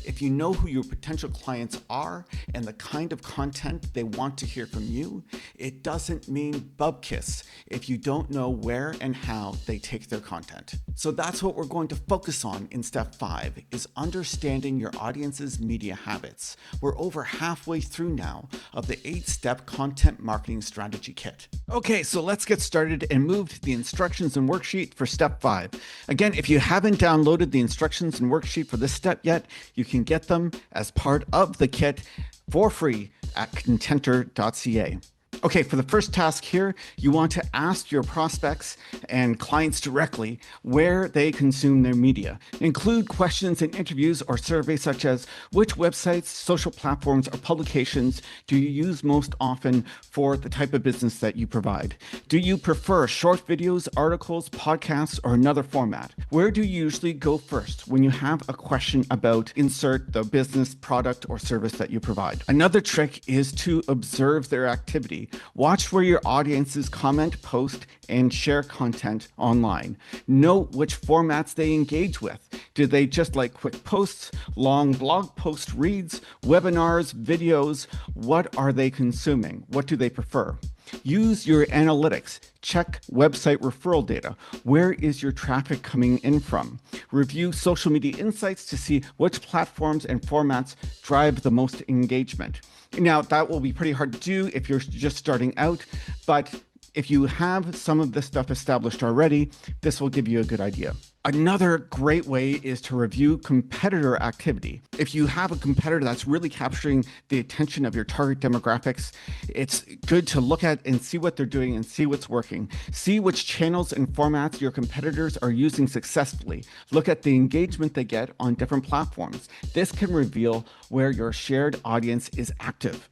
If you know who your potential clients are and the kind of content they want to hear from you, it doesn't mean bupkis if you don't know where and how they take their content. So that's what we're going to focus on in step 5, is understanding your audience's media habits. We're over halfway through now of the 8-step content marketing strategy kit. Okay, so let's get started and move to the instructions and worksheet for step 5. Again, if you haven't downloaded the instructions and worksheet for this step yet, you can get them as part of the kit for free at contentr.ca. Okay, for the first task here, you want to ask your prospects and clients directly where they consume their media. Include questions in interviews or surveys such as, which websites, social platforms, or publications do you use most often for the type of business that you provide? Do you prefer short videos, articles, podcasts, or another format? Where do you usually go first when you have a question about insert the business, product, or service that you provide? Another trick is to observe their activity. Watch where your audiences comment, post, and share content online. Note which formats they engage with. Do they just like quick posts, long blog post reads, webinars, videos? What are they consuming? What do they prefer? Use your analytics. Check website referral data. Where is your traffic coming in from? Review social media insights to see which platforms and formats drive the most engagement. Now, that will be pretty hard to do if you're just starting out, but if you have some of this stuff established already, this will give you a good idea. Another great way is to review competitor activity. If you have a competitor that's really capturing the attention of your target demographics, it's good to look at and see what they're doing and see what's working. See which channels and formats your competitors are using successfully. Look at the engagement they get on different platforms. This can reveal where your shared audience is active.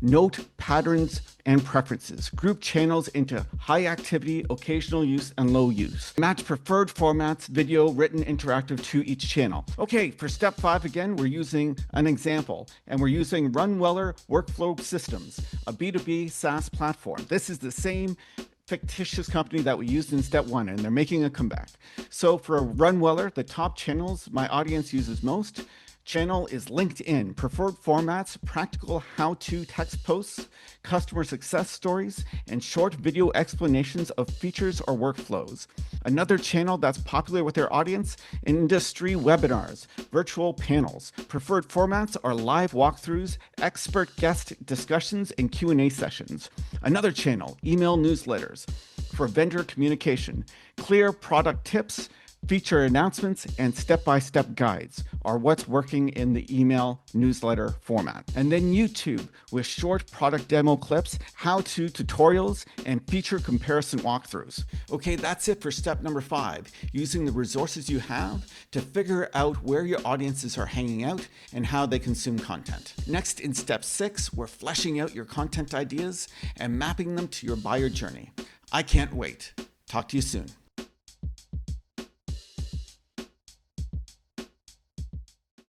Note patterns and preferences. Group channels into high activity, occasional use, and low use. Match preferred formats, video, written, interactive to each channel. Okay, for step 5 again, we're using an example, and we're using Runweller Workflow Systems, a B2B SaaS platform. This is the same fictitious company that we used in step 1, and they're making a comeback. So for Runweller, the top channels my audience uses most. Channel is LinkedIn, preferred formats, practical how-to text posts, customer success stories, and short video explanations of features or workflows. Another channel that's popular with their audience, industry webinars, virtual panels. Preferred formats are live walkthroughs, expert guest discussions, and Q&A sessions. Another channel, email newsletters for vendor communication, clear product tips, feature announcements, and step-by-step guides are what's working in the email newsletter format. And then YouTube with short product demo clips, how-to tutorials, and feature comparison walkthroughs. Okay, that's it for step number 5, using the resources you have to figure out where your audiences are hanging out and how they consume content. Next, in step 6, we're fleshing out your content ideas and mapping them to your buyer journey. I can't wait. Talk to you soon.